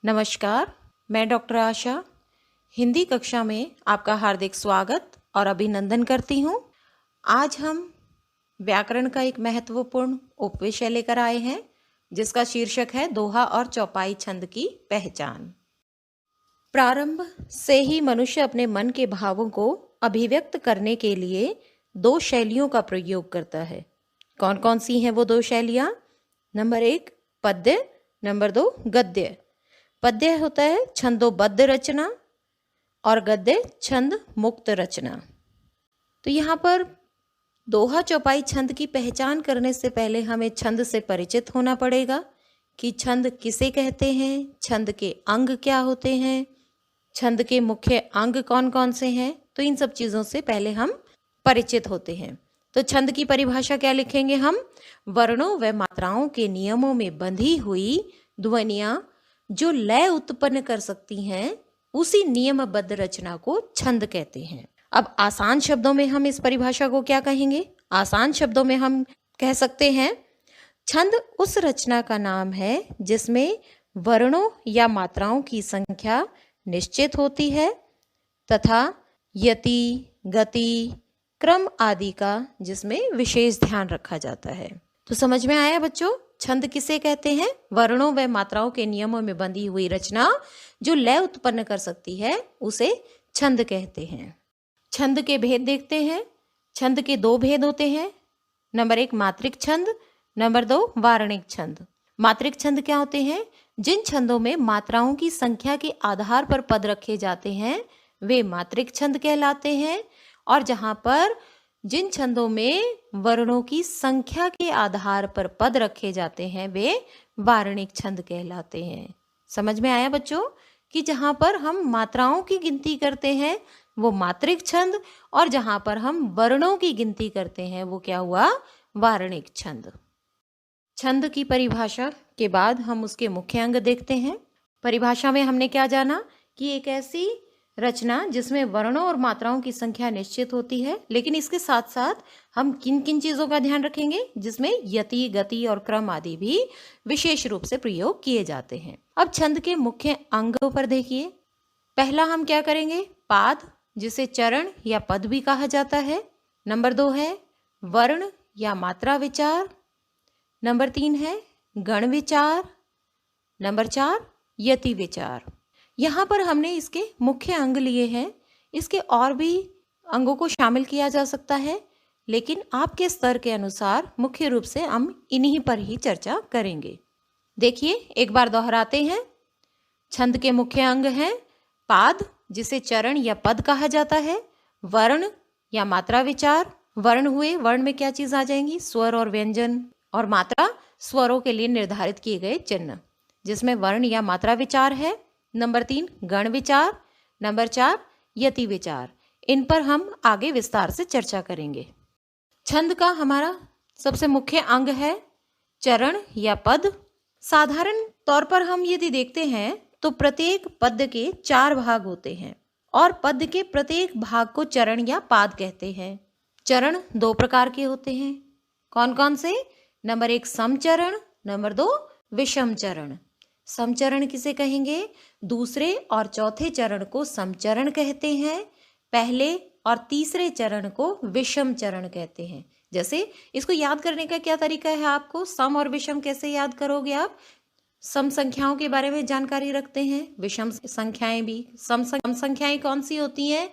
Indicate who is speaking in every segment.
Speaker 1: नमस्कार, मैं डॉक्टर आशा हिंदी कक्षा में आपका हार्दिक स्वागत और अभिनंदन करती हूँ। आज हम व्याकरण का एक महत्वपूर्ण उपविषय लेकर आए हैं जिसका शीर्षक है दोहा और चौपाई छंद की पहचान। प्रारंभ से ही मनुष्य अपने मन के भावों को अभिव्यक्त करने के लिए दो शैलियों का प्रयोग करता है। कौन कौन सी हैं वो दो शैलियाँ? नंबर 1 पद्य, नंबर 2 गद्य। पद्य होता है छंदोबद्ध रचना और गद्य छंद मुक्त रचना। तो यहाँ पर दोहा चौपाई छंद की पहचान करने से पहले हमें छंद से परिचित होना पड़ेगा कि छंद किसे कहते हैं, छंद के अंग क्या होते हैं, छंद के मुख्य अंग कौन कौन से हैं। तो इन सब चीज़ों से पहले हम परिचित होते हैं। तो छंद की परिभाषा क्या लिखेंगे हम? वर्णों व मात्राओं के नियमों में बंधी हुई ध्वनियाँ जो लय उत्पन्न कर सकती हैं, उसी नियमबद्ध रचना को छंद कहते हैं। अब आसान शब्दों में हम इस परिभाषा को क्या कहेंगे? आसान शब्दों में हम कह सकते हैं छंद उस रचना का नाम है जिसमें वर्णों या मात्राओं की संख्या निश्चित होती है तथा यति, गति, क्रम आदि का जिसमें विशेष ध्यान रखा जाता है। तो समझ में आया बच्चों? छंद किसे कहते हैं? वर्णों व मात्राओं के नियमों में बंधी हुई रचना जो लय उत्पन्न कर सकती है उसे छंद कहते हैं। छंद के भेद देखते हैं। छंद के दो भेद होते हैं। नंबर 1 मात्रिक छंद, नंबर 2 वारणिक छंद। मात्रिक छंद क्या होते हैं? जिन छंदों में मात्राओं की संख्या के आधार पर पद रखे जाते हैं वे मात्रिक छंद कहलाते हैं, और जहाँ पर जिन छंदों में वर्णों की संख्या के आधार पर पद रखे जाते हैं वे वारणिक छंद कहलाते हैं। समझ में आया बच्चों कि जहाँ पर हम मात्राओं की गिनती करते हैं वो मात्रिक छंद, और जहाँ पर हम वर्णों की गिनती करते हैं वो क्या हुआ? वारणिक छंद। छंद की परिभाषा के बाद हम उसके मुख्य अंग देखते हैं। परिभाषा में हमने क्या जाना कि एक ऐसी रचना जिसमें वर्णों और मात्राओं की संख्या निश्चित होती है, लेकिन इसके साथ साथ हम किन किन चीज़ों का ध्यान रखेंगे जिसमें यति, गति और क्रम आदि भी विशेष रूप से प्रयोग किए जाते हैं। अब छंद के मुख्य अंगों पर देखिए। पहला हम क्या करेंगे? पाद, जिसे चरण या पद भी कहा जाता है। नंबर 2 है वर्ण या मात्रा विचार। नंबर 3 है गण विचार। नंबर 4 यति विचार। यहाँ पर हमने इसके मुख्य अंग लिए हैं। इसके और भी अंगों को शामिल किया जा सकता है, लेकिन आपके स्तर के अनुसार मुख्य रूप से हम इन्हीं पर ही चर्चा करेंगे। देखिए एक बार दोहराते हैं। छंद के मुख्य अंग हैं पाद, जिसे चरण या पद कहा जाता है। वर्ण या मात्रा विचार। वर्ण हुए, वर्ण में क्या चीज़ आ जाएंगी? स्वर और व्यंजन। और मात्रा स्वरों के लिए निर्धारित किए गए चिन्ह, जिसमें वर्ण या मात्रा विचार है। नंबर 3 गण विचार। नंबर 4 यति विचार। इन पर हम आगे विस्तार से चर्चा करेंगे। छंद का हमारा सबसे मुख्य अंग है चरण या पद। साधारण तौर पर हम यदि देखते हैं तो प्रत्येक पद्य के 4 भाग होते हैं और पद्य के प्रत्येक भाग को चरण या पाद कहते हैं। चरण 2 प्रकार के होते हैं। कौन कौन से? नंबर 1 समचरण, नंबर 2 विषम चरण। समचरण किसे कहेंगे? दूसरे और चौथे चरण को समचरण कहते हैं, पहले और तीसरे चरण को विषम चरण कहते हैं। जैसे इसको याद करने का क्या तरीका है आपको? सम और विषम कैसे याद करोगे आप? सम संख्याओं के बारे में जानकारी रखते हैं, विषम संख्याएं भी। सम संख्याएं कौन सी होती हैं?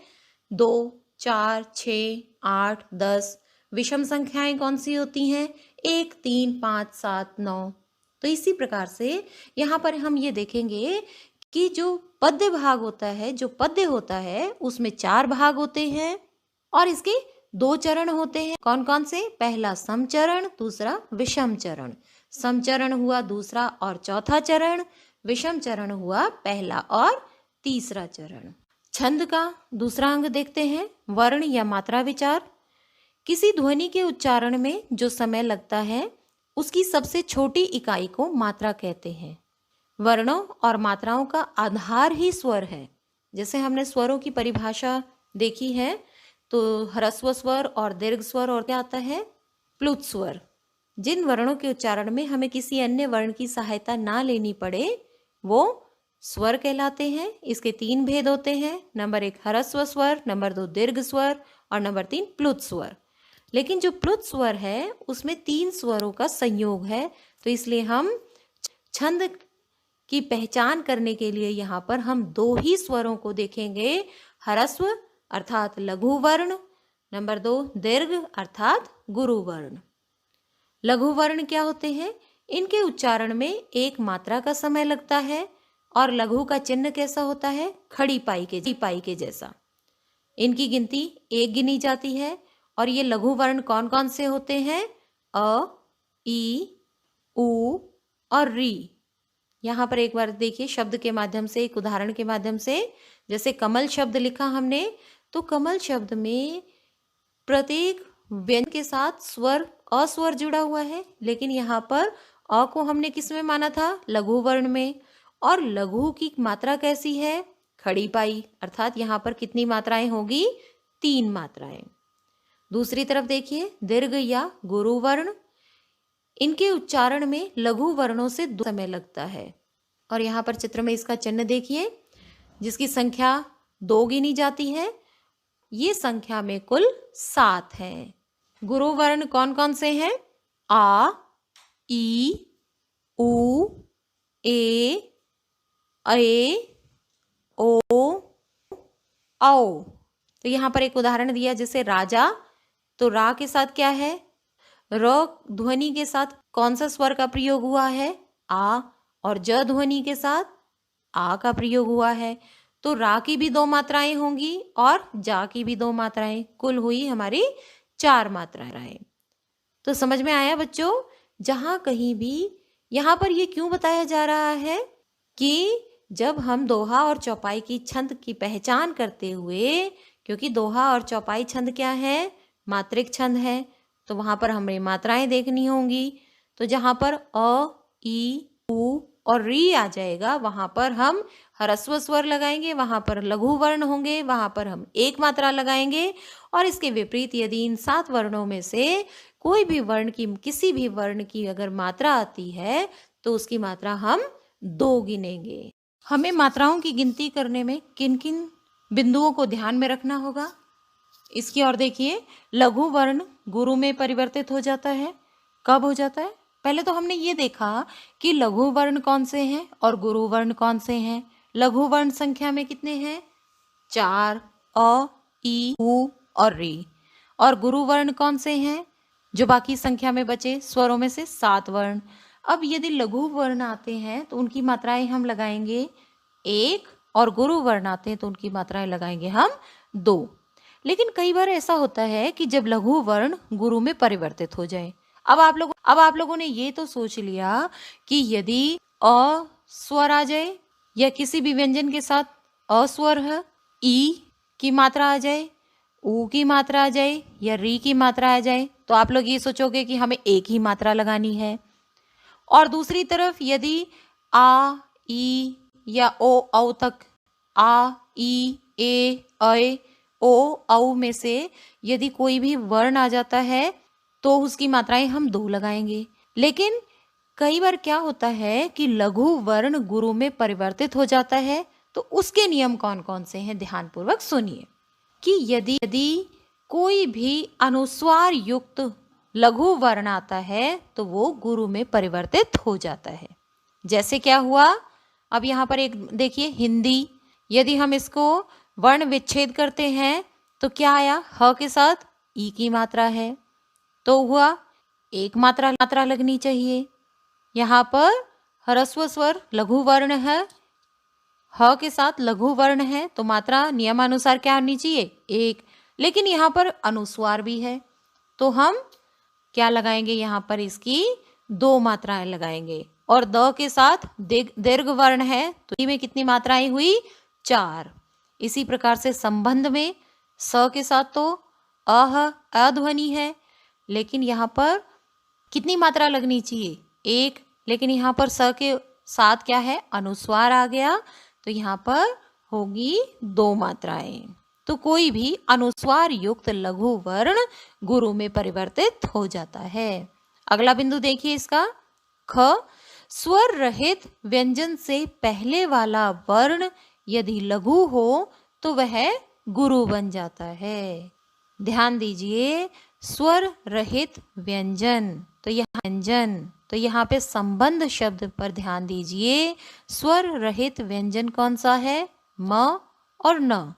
Speaker 1: 2, 4, 6, 8, 10। विषम संख्याएं कौन सी होती हैं? 1, 3, 5, 7, 9। तो इसी प्रकार से यहाँ पर हम ये देखेंगे कि जो पद्य भाग होता है, जो पद्य होता है उसमें 4 भाग होते हैं और इसके 2 चरण होते हैं। कौन कौन से? पहला समचरण, दूसरा विषम चरण। समचरण हुआ दूसरा और चौथा चरण, विषम चरण हुआ पहला और तीसरा चरण। छंद का दूसरा अंग देखते हैं वर्ण या मात्रा विचार। किसी ध्वनि के उच्चारण में जो समय लगता है उसकी सबसे छोटी इकाई को मात्रा कहते हैं। वर्णों और मात्राओं का आधार ही स्वर है। जैसे हमने स्वरों की परिभाषा देखी है तो ह्रस्व स्वर और दीर्घ स्वर और क्या आता है? प्लुत स्वर। जिन वर्णों के उच्चारण में हमें किसी अन्य वर्ण की सहायता ना लेनी पड़े वो स्वर कहलाते हैं। इसके 3 भेद होते हैं। नंबर 1 ह्रस्व स्वर, नंबर 2 दीर्घ स्वर और नंबर 3 प्लुत स्वर। लेकिन जो प्लुत स्वर है उसमें 3 स्वरों का संयोग है, तो इसलिए हम छंद की पहचान करने के लिए यहाँ पर हम 2 ही स्वरों को देखेंगे। ह्रस्व अर्थात लघु वर्ण, नंबर 2 दीर्घ अर्थात गुरु वर्ण। लघु वर्ण क्या होते हैं? इनके उच्चारण में एक मात्रा का समय लगता है और लघु का चिन्ह कैसा होता है? खड़ी पाई के जैसा। इनकी गिनती 1 गिनी जाती है। और ये लघु वर्ण कौन कौन से होते हैं? अ, ई, उ और री। यहाँ पर एक बार देखिए शब्द के माध्यम से, एक उदाहरण के माध्यम से। जैसे कमल शब्द लिखा हमने, तो कमल शब्द में प्रत्येक व्यंजन के साथ स्वर अस्वर जुड़ा हुआ है, लेकिन यहाँ पर अ को हमने किस में माना था? लघु वर्ण में। और लघु की मात्रा कैसी है? खड़ी पाई, अर्थात यहाँ पर कितनी मात्राएं होगी? 3 मात्राएं। दूसरी तरफ देखिए दीर्घ या गुरु वर्ण, इनके उच्चारण में लघु वर्णों से 2 समय लगता है। और यहाँ पर चित्र में इसका चिन्ह देखिए, जिसकी संख्या 2 गिनी जाती है। ये संख्या में कुल 7 हैं। गुरु वर्ण कौन कौन से हैं? आ, ई, उ, ए, ओ, औ। तो यहाँ पर एक उदाहरण दिया, जैसे राजा, तो रा के साथ क्या है? र ध्वनि के साथ कौन सा स्वर का प्रयोग हुआ है? आ। और ज ध्वनि के साथ आ का प्रयोग हुआ है। तो रा की भी 2 मात्राएं होंगी और जा की भी 2 मात्राएं, कुल हुई हमारी 4 मात्राएं। तो समझ में आया बच्चों? जहां कहीं भी यहाँ पर ये क्यों बताया जा रहा है कि जब हम दोहा और चौपाई की छंद की पहचान करते हुए, क्योंकि दोहा और चौपाई छंद क्या है? मात्रिक छंद है, तो वहां पर हमें मात्राएं देखनी होंगी। तो जहां पर अ, ई, उ और री आ जाएगा, वहां पर हम ह्रस्व स्वर लगाएंगे, वहां पर लघु वर्ण होंगे, वहां पर हम 1 मात्रा लगाएंगे। और इसके विपरीत यदि इन 7 वर्णों में से कोई भी वर्ण की, किसी भी वर्ण की अगर मात्रा आती है, तो उसकी मात्रा हम 2 गिनेंगे। हमें मात्राओं की गिनती करने में किन किन बिंदुओं को ध्यान में रखना होगा, इसकी ओर देखिए। लघु वर्ण गुरु में परिवर्तित हो जाता है। कब हो जाता है? पहले तो हमने ये देखा कि लघु वर्ण कौन से हैं और गुरु वर्ण कौन से हैं। लघु वर्ण संख्या में कितने हैं? 4, अ, ई, उ और री। और गुरु वर्ण कौन से हैं? जो बाकी संख्या में बचे स्वरों में से 7 वर्ण। अब यदि लघु वर्ण आते हैं तो उनकी मात्राएं हम लगाएंगे 1, और गुरु वर्ण आते हैं तो उनकी मात्राएं लगाएंगे हम 2। लेकिन कई बार ऐसा होता है कि जब लघु वर्ण गुरु में परिवर्तित हो जाए। अब आप लोगों ने ये तो सोच लिया कि यदि अ स्वर आ जाए या किसी भी व्यंजन के साथ अस्वर है, ई की मात्रा आ जाए, उ की मात्रा आ जाए या री की मात्रा आ जाए, तो आप लोग ये सोचोगे कि हमें 1 ही मात्रा लगानी है। और दूसरी तरफ यदि आ, ई या ओ, औ तक, आ, ई, ए, ऐ, ओ, औ में से यदि कोई भी वर्ण आ जाता है तो उसकी मात्राएं हम 2 लगाएंगे। लेकिन कई बार क्या होता है कि लघु वर्ण गुरु में परिवर्तित हो जाता है, तो उसके नियम कौन कौन से हैं? ध्यानपूर्वक सुनिए कि यदि कोई भी अनुस्वार युक्त लघु वर्ण आता है तो वो गुरु में परिवर्तित हो जाता है। जैसे क्या हुआ? अब यहाँ पर एक देखिए हिंदी, यदि हम इसको वर्ण विच्छेद करते हैं तो क्या आया? ह के साथ ई की मात्रा है, तो हुआ 1 मात्रा लगनी चाहिए। यहाँ पर ह्रस्व स्वर लघु वर्ण है, ह के साथ लघु वर्ण है, तो मात्रा नियमानुसार क्या होनी चाहिए? 1। लेकिन यहाँ पर अनुस्वार भी है, तो हम क्या लगाएंगे? यहाँ पर इसकी 2 मात्राएं लगाएंगे। और द के साथ दीर्घ वर्ण है, तो में कितनी मात्राएं हुई? 4। इसी प्रकार से संबंध में स के साथ तो अध्वनि है, लेकिन यहाँ पर कितनी मात्रा लगनी चाहिए? 1। लेकिन यहाँ पर स के साथ क्या है? अनुस्वार आ गया, तो यहाँ पर होगी 2 मात्राएं। तो कोई भी अनुस्वार युक्त लघु वर्ण गुरु में परिवर्तित हो जाता है। अगला बिंदु देखिए इसका ख। स्वर रहित व्यंजन से पहले वाला वर्ण यदि लघु हो तो वह गुरु बन जाता है। ध्यान दीजिए, स्वर रहित व्यंजन, तो यहाँ पे संबंध शब्द पर ध्यान दीजिए। स्वर रहित व्यंजन कौन सा है? म और न।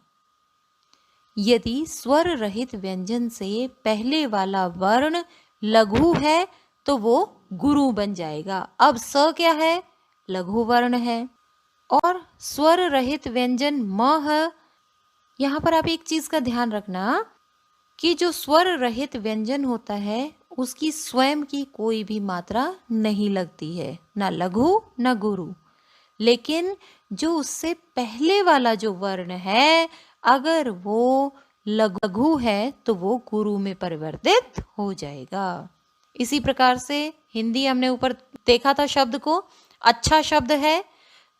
Speaker 1: यदि स्वर रहित व्यंजन से पहले वाला वर्ण लघु है तो वो गुरु बन जाएगा। अब स क्या है? लघु वर्ण है। और स्वर रहित व्यंजन म है। यहाँ पर आप एक चीज का ध्यान रखना कि जो स्वर रहित व्यंजन होता है उसकी स्वयं की कोई भी मात्रा नहीं लगती है, ना लघु न गुरु। लेकिन जो उससे पहले वाला जो वर्ण है, अगर वो लघु है तो वो गुरु में परिवर्तित हो जाएगा। इसी प्रकार से हिंदी हमने ऊपर देखा था शब्द को, अच्छा शब्द है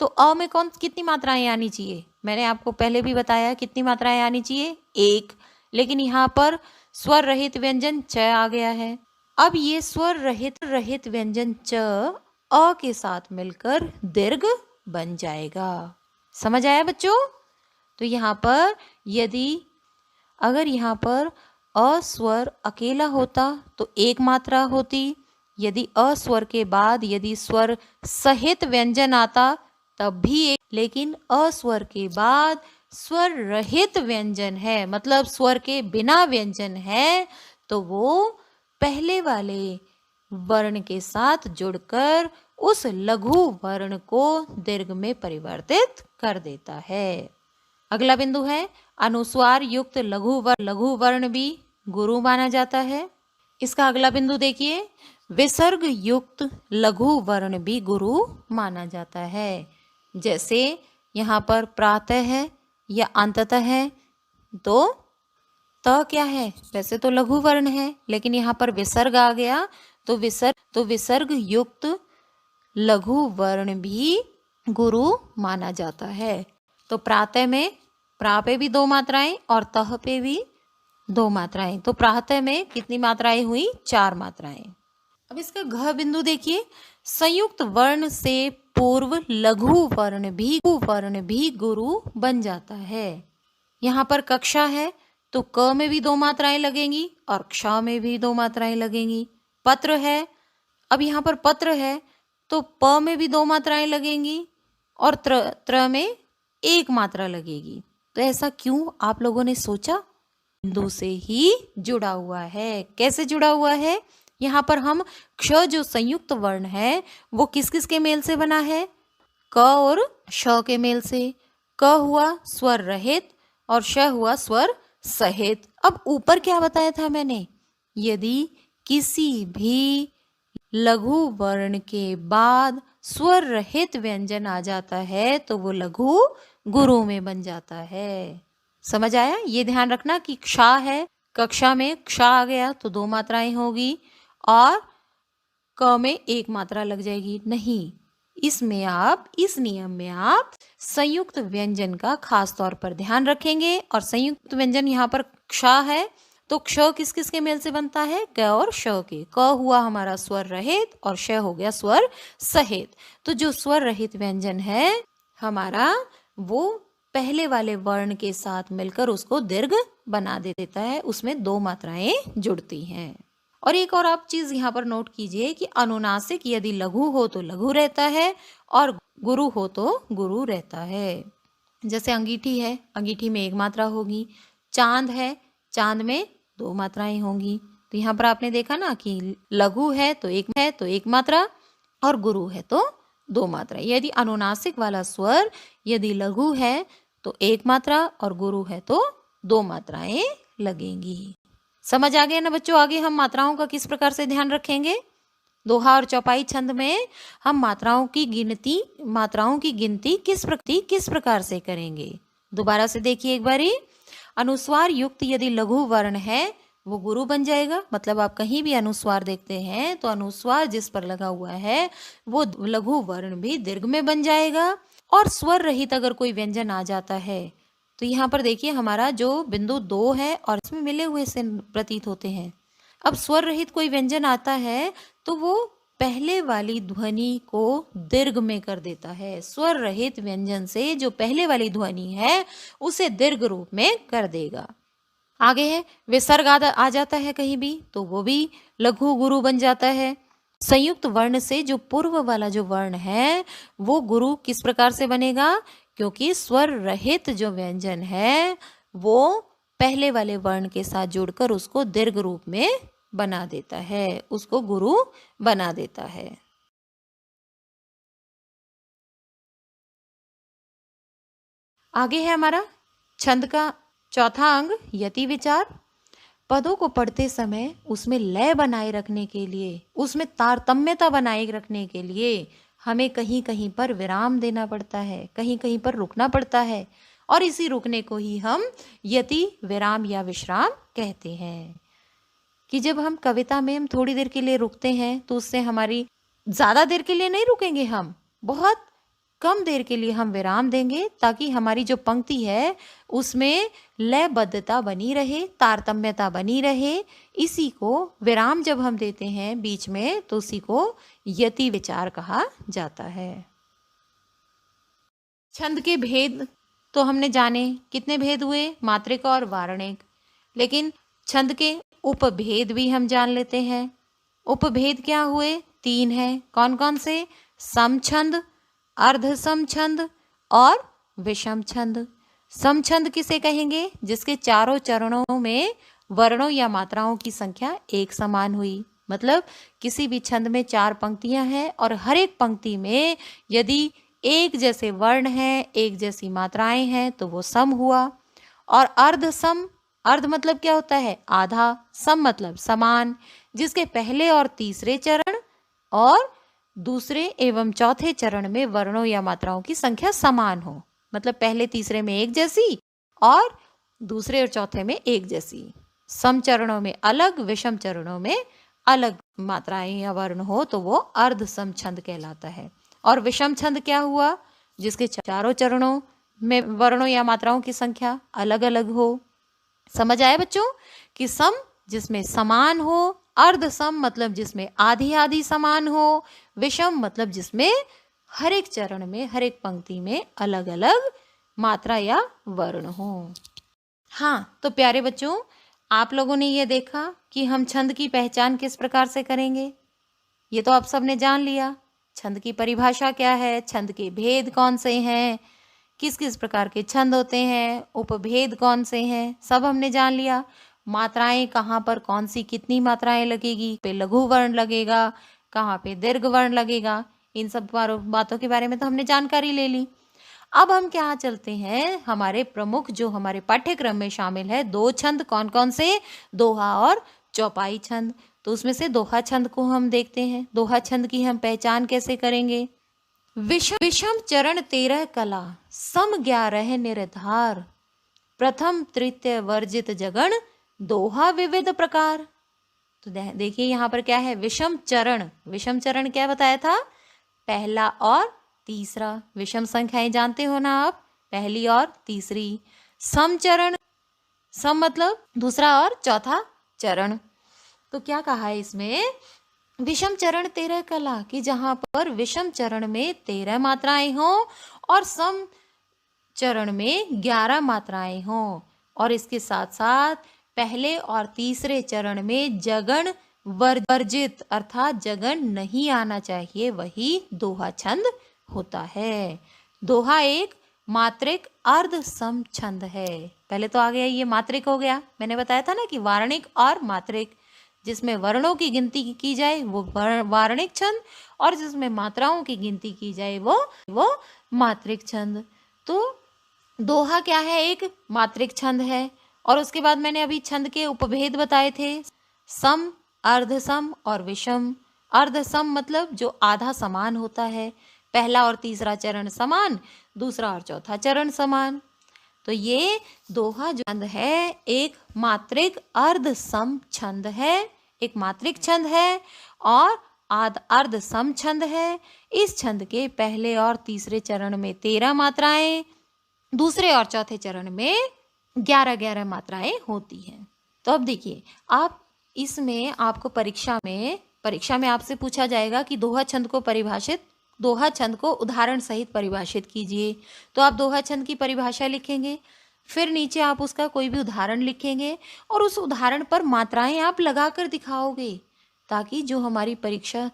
Speaker 1: तो अ में कितनी मात्राएं आनी चाहिए? मैंने आपको पहले भी बताया कितनी मात्राएं आनी चाहिए? 1। लेकिन यहाँ पर स्वर रहित व्यंजन च आ गया है। अब ये स्वर रहित व्यंजन च अ के साथ मिलकर दीर्घ बन जाएगा। समझ आया बच्चों? तो यहाँ पर अगर यहाँ पर अ स्वर अकेला होता तो एक मात्रा होती। यदि अ स्वर के बाद यदि स्वर सहित व्यंजन आता तब भी एक, लेकिन अ स्वर के बाद स्वर रहित व्यंजन है, मतलब स्वर के बिना व्यंजन है, तो वो पहले वाले वर्ण के साथ जुड़कर उस लघु वर्ण को दीर्घ में परिवर्तित कर देता है। अगला बिंदु है अनुस्वार युक्त लघु वर्ण भी गुरु माना जाता है। इसका अगला बिंदु देखिए, विसर्ग युक्त लघु वर्ण भी गुरु माना जाता है। जैसे यहाँ पर प्रातः है या अंततः है तो त क्या है? वैसे तो लघु वर्ण है, लेकिन यहाँ पर विसर्ग आ गया तो विसर्ग युक्त लघु वर्ण भी गुरु माना जाता है। तो प्रातः में प्रा पे भी 2 मात्राएं और तह पे भी 2 मात्राएं, तो प्रातः में कितनी मात्राएं हुई? 4 मात्राएं। अब इसका घ बिंदु देखिए, संयुक्त वर्ण से पूर्व लघु वर्ण भी गुरु बन जाता है। यहाँ पर कक्षा है तो क में भी 2 मात्राएं लगेंगी और क्ष में भी 2 मात्राएं लगेंगी। पत्र है, अब यहाँ पर पत्र है तो प में भी 2 मात्राएं लगेंगी और त्र में 1 मात्रा लगेगी। तो ऐसा क्यों आप लोगों ने सोचा? बिंदु से ही जुड़ा हुआ है। कैसे जुड़ा हुआ है? यहाँ पर हम क्ष जो संयुक्त वर्ण है वो किस किस के मेल से बना है? क और श के मेल से। क हुआ स्वर रहित और श हुआ स्वर सहित। अब ऊपर क्या बताया था मैंने? यदि किसी भी लघु वर्ण के बाद स्वर रहित व्यंजन आ जाता है तो वो लघु गुरु में बन जाता है। समझ आया? ये ध्यान रखना किक्षा है, कक्षा मेंक्षा आ गया तो 2 मात्राएं होगी और क में 1 मात्रा लग जाएगी। नहीं, इस नियम में आप संयुक्त व्यंजन का खास तौर पर ध्यान रखेंगे। और संयुक्त व्यंजन यहाँ परक्षा है तो क्ष किस किस के मेल से बनता है? क और श के। क हुआ हमारा स्वर रहित और श हो गया स्वर सहित। तो जो स्वर रहित व्यंजन है हमारा वो पहले वाले वर्ण के साथ मिलकर उसको दीर्घ बना देता है, उसमें 2 मात्राएं जुड़ती हैं। और एक और आप चीज यहाँ पर नोट कीजिए कि अनुनासिक यदि लघु हो तो लघु रहता है और गुरु हो तो गुरु रहता है। जैसे अंगीठी है, अंगीठी में 1 मात्रा होगी। चांद है, चांद में 2 मात्राएं होंगी। तो यहाँ पर आपने देखा ना कि लघु है तो 1 मात्रा और गुरु है तो 2 मात्रा। यदि अनुनासिक वाला स्वर यदि लघु है तो 1 मात्रा और गुरु है तो 2 मात्राएं लगेंगी। समझ आ गया ना बच्चों? आगे हम मात्राओं का किस प्रकार से ध्यान रखेंगे? दोहा और चौपाई छंद में हम मात्राओं की गिनती किस प्रकार से करेंगे? दोबारा से देखिए एक बारी। अनुस्वार युक्त यदि लघु वर्ण है वो गुरु बन जाएगा। मतलब आप कहीं भी अनुस्वार देखते हैं तो अनुस्वार जिस पर लगा हुआ है वो लघु वर्ण भी दीर्घ में बन जाएगा। और स्वर रहित अगर कोई व्यंजन आ जाता है तो यहाँ पर देखिए हमारा जो बिंदु 2 है और इसमें मिले हुए से प्रतीत होते हैं। अब स्वर रहित कोई व्यंजन आता है तो वो पहले वाली ध्वनि को दीर्घ में कर देता है। स्वर रहित व्यंजन से जो पहले वाली ध्वनि है उसे दीर्घ रूप में कर देगा। आगे है विसर्ग आ जाता है कहीं भी तो वो भी लघु गुरु बन जाता है। संयुक्त वर्ण से जो पूर्व वाला जो वर्ण है वो गुरु किस प्रकार से बनेगा, क्योंकि स्वर रहित जो व्यंजन है वो पहले वाले वर्ण के साथ जुड़कर उसको दीर्घ रूप में बना देता है, उसको गुरु बना देता है। आगे है हमारा छंद का चौथा अंग यति विचार। पदों को पढ़ते समय उसमें लय बनाए रखने के लिए, उसमें तारतम्यता बनाए रखने के लिए हमें कहीं कहीं पर विराम देना पड़ता है, कहीं कहीं पर रुकना पड़ता है, और इसी रुकने को ही हम यति विराम या विश्राम कहते हैं। कि जब हम कविता में हम थोड़ी देर के लिए रुकते हैं तो उससे हमारी, ज़्यादा देर के लिए नहीं रुकेंगे, हम बहुत कम देर के लिए हम विराम देंगे ताकि हमारी जो पंक्ति है उसमें लयबद्धता बनी रहे, तारतम्यता बनी रहे। इसी को विराम जब हम देते हैं बीच में तो उसी को यति विचार कहा जाता है। छंद के भेद तो हमने जाने, कितने भेद हुए, मात्रिक और वारणिक। लेकिन छंद के उपभेद भी हम जान लेते हैं। उपभेद क्या हुए, 3 हैं। कौन कौन से? समछंद, अर्ध समछंद और विषम छंद। समछंद किसे कहेंगे? जिसके चारों चरणों में वर्णों या मात्राओं की संख्या एक समान हुई। मतलब किसी भी छंद में 4 पंक्तियां हैं और हर एक पंक्ति में यदि एक जैसे वर्ण हैं, एक जैसी मात्राएं हैं तो वो सम हुआ। और अर्ध सम, अर्ध मतलब क्या होता है? आधा। सम मतलब समान, जिसके पहले और तीसरे चरण और दूसरे एवं चौथे चरण में वर्णों या मात्राओं की संख्या समान हो। मतलब पहले तीसरे में एक जैसी और दूसरे और चौथे में एक जैसी। सम चरणों में अलग, विषम चरणों में अलग मात्राएं या वर्ण हो तो वो अर्ध सम छंद कहलाता है। और विषम छंद क्या हुआ? जिसके चारों चरणों में वर्णों या मात्राओं की संख्या अलग अलग हो। समझ आए बच्चों? कि सम जिसमें समान हो, अर्ध सम मतलब जिसमें आधी आधी समान हो, विषम मतलब जिसमें हर एक चरण में, हर एक पंक्ति में अलग अलग मात्रा या वर्ण हो। हाँ, तो प्यारे बच्चों, आप लोगों ने ये देखा कि हम छंद की पहचान किस प्रकार से करेंगे। ये तो आप सबने जान लिया। छंद की परिभाषा क्या है, छंद के भेद कौन से हैं, किस किस प्रकार के छंद होते हैं, उपभेद कौन से हैं, सब हमने जान लिया। मात्राएं कहाँ पर कौन सी कितनी मात्राएं लगेगी, पे लघु वर्ण लगेगा, कहाँ पे दीर्घ वर्ण लगेगा, इन सब बातों के बारे में तो हमने जानकारी ले ली। अब हम क्या चलते हैं, हमारे प्रमुख जो हमारे पाठ्यक्रम में शामिल है 2 छंद, कौन कौन से? दोहा और चौपाई छंद। तो उसमें से दोहा छंद को हम देखते हैं। दोहा छंद की हम पहचान कैसे करेंगे? विषम चरण 13 कला, सम 11 निर्धार, प्रथम तृतीय वर्जित जगण, दोहा विविध प्रकार। तो देखिए यहाँ पर क्या है? विषम चरण। विषम चरण क्या बताया था? पहला और तीसरा। विषम संख्याएं जानते हो ना आप, पहली और तीसरी। सम चरण, सम मतलब दूसरा और चौथा चरण। तो क्या कहा है इसमें? विषम चरण 13 कला, कि जहां पर विषम चरण में 13 मात्राएं हों और सम चरण में 11 मात्राएं हों, और इसके साथ साथ पहले और तीसरे चरण में जगण वर्जित अर्थात जगण नहीं आना चाहिए, वही दोहा छंद होता है। दोहा एक मात्रिक अर्ध सम छंद है। पहले तो आ गया ये मात्रिक हो गया, मैंने बताया था ना कि वारणिक और मात्रिक। जिसमें वर्णों की गिनती की जाए वो वारणिक छंद, और जिसमें मात्राओं की गिनती की जाए वो मात्रिक छंद। तो दोहा क्या है? एक मात्रिक छंद है। और उसके बाद मैंने अभी छंद के उपभेद बताए थे, सम, अर्ध सम और विषम। अर्ध सम मतलब जो आधा समान होता है, पहला और तीसरा चरण समान, दूसरा और चौथा चरण समान। तो ये दोहा जो छंद है एक मात्रिक अर्ध सम छंद है, एक मात्रिक छंद है और अर्ध सम छंद है। इस छंद के पहले और तीसरे चरण में 13 मात्राएं, दूसरे और चौथे चरण में 11-11 मात्राएं होती हैं। तो अब देखिए, आप इसमें आपको परीक्षा में परीक्षा में आपसे पूछा जाएगा कि दोहा छंद को उदाहरण सहित परिभाषित कीजिए। तो आप दोहा छंद की परिभाषा लिखेंगे, फिर नीचे आप उसका कोई भी उदाहरण लिखेंगे और उस उदाहरण पर मात्राएं आप लगाकर दिखाओगे, ताकि जो हमारी परीक्षा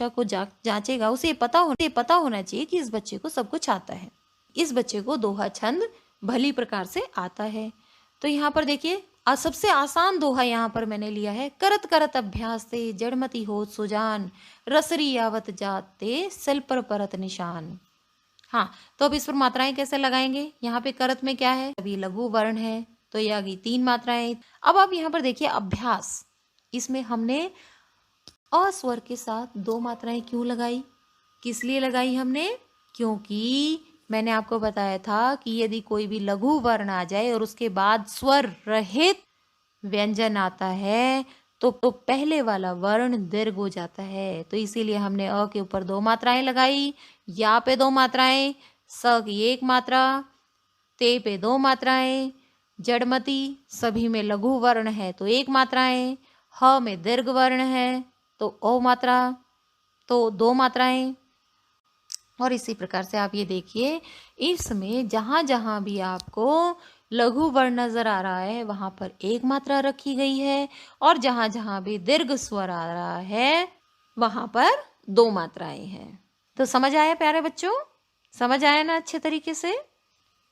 Speaker 1: को जांचेगा उसे पता होना चाहिए कि इस बच्चे को सब कुछ आता है, इस बच्चे को दोहा छंद भली प्रकार से आता है। तो यहाँ पर देखिए सबसे आसान दोहा यहाँ पर मैंने लिया है, करत करत अभ्यास से जड़मति होत सुजान, रसरी आवत जाते सिल पर परत निशान। हाँ, तो अब इस पर मात्राएं कैसे लगाएंगे। यहाँ पे करत में क्या है, अभी लघु वर्ण है, तो ये आ गई 3 मात्राएं। अब आप यहाँ पर देखिए अभ्यास, इसमें हमने अस्वर के साथ 2 मात्राएं क्यों लगाई, किस लिए लगाई हमने, क्योंकि मैंने आपको बताया था कि यदि कोई भी लघु वर्ण आ जाए और उसके बाद स्वर रहित व्यंजन आता है तो पहले वाला वर्ण दीर्घ हो जाता है। तो इसीलिए हमने अ के ऊपर 2 मात्राएं लगाई, या पे 2 मात्राएं, स की 1 मात्रा, ते पे 2 मात्राएं, जड़मती सभी में लघु वर्ण है तो 1 मात्राएं, ह में दीर्घ वर्ण है तो ओ मात्रा, तो 2 मात्राएं। और इसी प्रकार से आप ये देखिए, इसमें जहाँ जहाँ भी आपको लघु वर्ण नजर आ रहा है वहाँ पर 1 मात्रा रखी गई है, और जहाँ जहाँ भी दीर्घ स्वर आ रहा है वहाँ पर 2 मात्राएं हैं। तो समझ आया प्यारे बच्चों, समझ आया ना अच्छे तरीके से।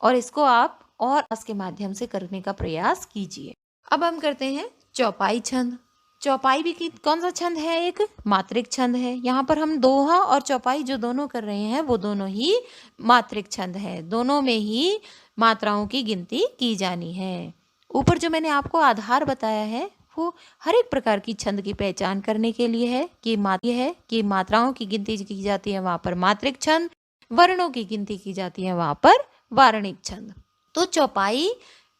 Speaker 1: और इसको आप और के माध्यम से करने का प्रयास कीजिए। अब हम करते हैं चौपाई छंद। चौपाई भी कौन सा छंद है, एक मात्रिक छंद है। यहाँ पर हम दोहा और चौपाई जो दोनों कर रहे हैं वो दोनों ही मात्रिक छंद है, दोनों में ही मात्राओं की गिनती की जानी है। ऊपर जो मैंने आपको आधार बताया है वो हर एक प्रकार की छंद की पहचान करने के लिए है कि मात्राओं की गिनती की जाती है वहाँ पर मात्रिक छंद, वर्णों की गिनती की जाती है वहाँ पर वार्णिक छंद। तो चौपाई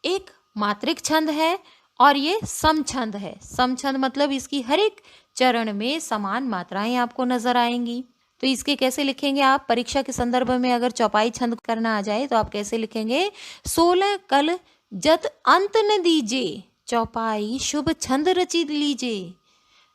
Speaker 1: एक मात्रिक छंद है और ये सम छंद है। सम छंद मतलब इसकी हर एक चरण में समान मात्राएं आपको नजर आएंगी। तो इसके कैसे लिखेंगे आप, परीक्षा के संदर्भ में अगर चौपाई छंद करना आ जाए तो आप कैसे लिखेंगे, 16 कल जत अंत न दीजे, चौपाई शुभ छंद रची लीजे।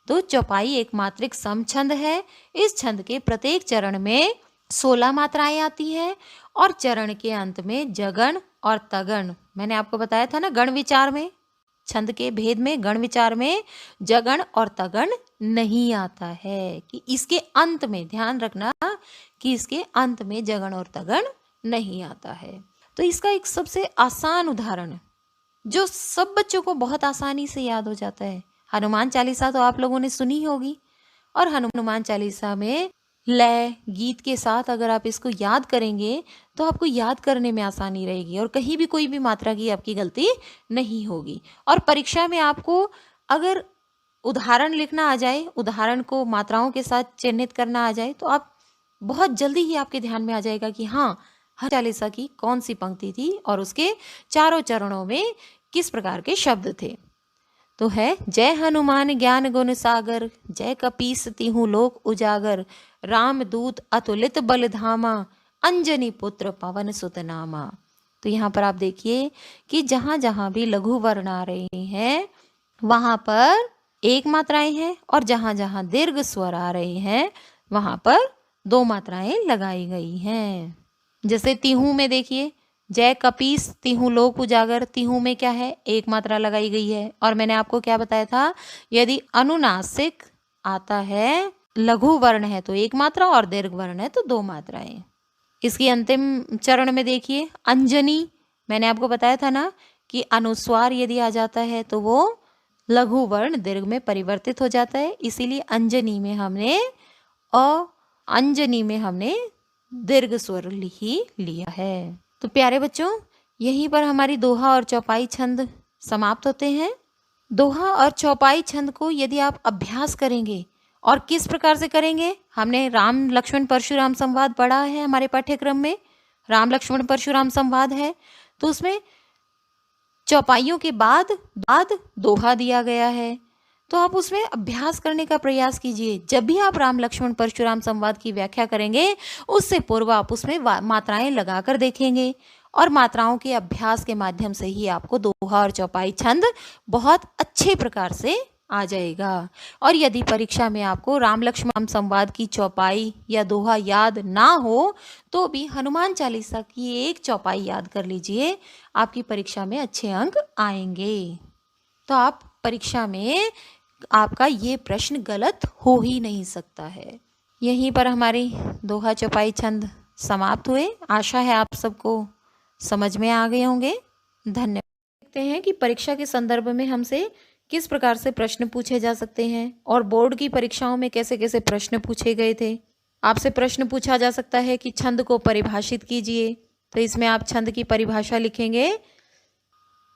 Speaker 1: तो चौपाई एक मात्रिक सम छंद है। इस छंद के प्रत्येक चरण में 16 मात्राएं आती हैं और चरण के अंत में जगण और तगण, मैंने आपको बताया था ना गण विचार में, छंद के भेद में गण विचार में जगण और तगण नहीं आता है, कि इसके अंत में ध्यान रखना कि इसके अंत में जगण और तगण नहीं आता है। तो इसका एक सबसे आसान उदाहरण जो सब बच्चों को बहुत आसानी से याद हो जाता है, हनुमान चालीसा तो आप लोगों ने सुनी होगी, और हनुमान चालीसा में लय गीत के साथ अगर आप इसको याद करेंगे तो आपको याद करने में आसानी रहेगी और कहीं भी कोई भी मात्रा की आपकी गलती नहीं होगी। और परीक्षा में आपको अगर उदाहरण लिखना आ जाए, उदाहरण को मात्राओं के साथ चिन्हित करना आ जाए, तो आप बहुत जल्दी ही आपके ध्यान में आ जाएगा कि हाँ हर चालीसा की कौन सी पंक्ति थी और उसके चारों चरणों में किस प्रकार के शब्द थे। तो है जय हनुमान ज्ञान गुण सागर, जय कपीस तिहु लोक उजागर, राम दूत अतुलित बल धामा, अंजनी पुत्र पवन सुत नामा। तो यहाँ पर आप देखिए कि जहाँ जहाँ भी लघु वर्ण आ रहे हैं वहाँ पर 1 मात्राएं हैं, और जहाँ जहाँ दीर्घ स्वर आ रहे हैं वहाँ पर 2 मात्राएं लगाई गई हैं। जैसे तिहु में देखिए, जय कपीस तिहु लोक उजागर, तिहु में क्या है, 1 मात्रा लगाई गई है। और मैंने आपको क्या बताया था, यदि अनुनासिक आता है, लघु वर्ण है तो 1 मात्रा और दीर्घ वर्ण है तो 2 मात्राएं। इसकी अंतिम चरण में देखिए अंजनी, मैंने आपको बताया था ना कि अनुस्वार यदि आ जाता है तो वो लघु वर्ण दीर्घ में परिवर्तित हो जाता है, इसीलिए अंजनी में हमने दीर्घ स्वर ही लिया है। तो प्यारे बच्चों, यहीं पर हमारी दोहा और चौपाई छंद समाप्त होते हैं। दोहा और चौपाई छंद को यदि आप अभ्यास करेंगे, और किस प्रकार से करेंगे, हमने राम लक्ष्मण परशुराम संवाद पढ़ा है हमारे पाठ्यक्रम में, राम लक्ष्मण परशुराम संवाद है, तो उसमें चौपाइयों के बाद दोहा दिया गया है। तो आप उसमें अभ्यास करने का प्रयास कीजिए। जब भी आप राम लक्ष्मण परशुराम संवाद की व्याख्या करेंगे उससे पूर्व आप उसमें मात्राएं लगाकर देखेंगे, और मात्राओं के अभ्यास के माध्यम से ही आपको दोहा और चौपाई छंद बहुत अच्छे प्रकार से आ जाएगा। और यदि परीक्षा में आपको राम लक्ष्मण संवाद की चौपाई या दोहा याद ना हो तो भी हनुमान चालीसा की एक चौपाई याद कर लीजिए, आपकी परीक्षा में अच्छे अंक आएंगे। तो आप परीक्षा में आपका ये प्रश्न गलत हो ही नहीं सकता है। यहीं पर हमारी दोहा चौपाई छंद समाप्त हुए। आशा है आप सबको समझ में आ गए होंगे। धन्यवाद। देखते हैं कि परीक्षा के संदर्भ में हमसे किस प्रकार से प्रश्न पूछे जा सकते हैं और बोर्ड की परीक्षाओं में कैसे कैसे प्रश्न पूछे गए थे। आपसे प्रश्न पूछा जा सकता है कि छंद को परिभाषित कीजिए। तो इसमें आप छंद की परिभाषा लिखेंगे।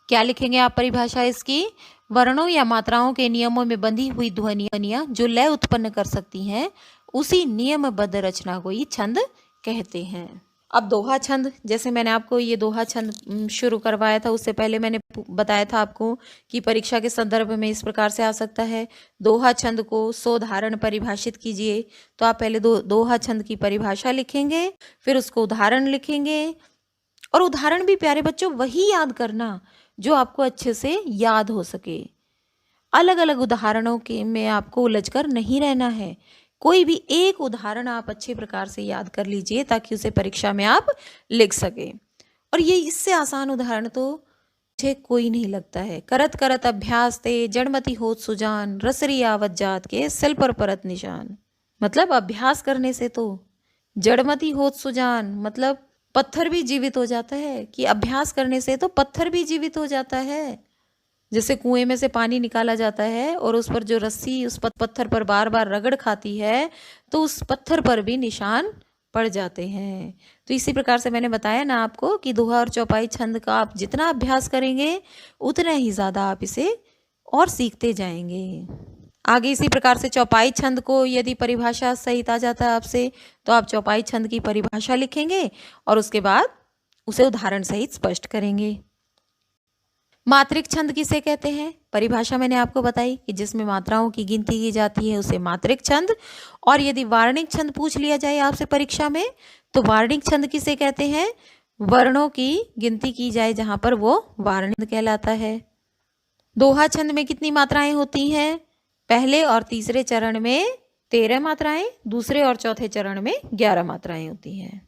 Speaker 1: क्या लिखेंगे आप परिभाषा इसकी? वर्णों या मात्राओं के नियमों में बंधी हुई ध्वनियां जो लय उत्पन्न कर सकती हैं, उसी नियमबद्ध रचना को ही छंद कहते हैं। अब दोहा छंद, जैसे मैंने आपको ये दोहा छंद शुरू करवाया था, उससे पहले मैंने बताया था आपको कि परीक्षा के संदर्भ में इस प्रकार से आ सकता है। दोहा छंद को सोधारण परिभाषित कीजिए। तो आप पहले दोहा छंद की परिभाषा लिखेंगे, फिर उसको उदाहरण लिखेंगे। और उदाहरण भी प्यारे बच्चों वही याद करना जो आपको अच्छे से याद हो सके। अलग अलग उदाहरणों के में आपको उलझकर नहीं रहना है। कोई भी एक उदाहरण आप अच्छे प्रकार से याद कर लीजिए ताकि उसे परीक्षा में आप लिख सके। और ये इससे आसान उदाहरण तो मुझे कोई नहीं लगता है। करत करत अभ्यास ते जड़मति होत सुजान, रसरी आवत जात के सिल पर परत निशान। मतलब अभ्यास करने से तो जड़मति होत सुजान, मतलब पत्थर भी जीवित हो जाता है। कि अभ्यास करने से तो पत्थर भी जीवित हो जाता है। जैसे कुएं में से पानी निकाला जाता है और उस पर जो रस्सी उस पत्थर पर बार बार रगड़ खाती है तो उस पत्थर पर भी निशान पड़ जाते हैं। तो इसी प्रकार से मैंने बताया ना आपको कि दोहा और चौपाई छंद का आप जितना अभ्यास करेंगे उतना ही ज़्यादा आप इसे और सीखते जाएंगे। आगे इसी प्रकार से चौपाई छंद को यदि परिभाषा सहित आ जाता है आपसे, तो आप चौपाई छंद की परिभाषा लिखेंगे और उसके बाद उसे उदाहरण सहित स्पष्ट करेंगे। मात्रिक छंद किसे कहते हैं? परिभाषा मैंने आपको बताई कि जिसमें मात्राओं की गिनती की जाती है उसे मात्रिक छंद। और यदि वार्णिक छंद पूछ लिया जाए आपसे परीक्षा में, तो वार्णिक छंद किसे कहते हैं? वर्णों की गिनती की जाए जहां पर वो वार्णिक कहलाता है। दोहा छंद में कितनी मात्राएं होती हैं? पहले और तीसरे चरण में 13 मात्राएं, दूसरे और चौथे चरण में 11 मात्राएं होती हैं।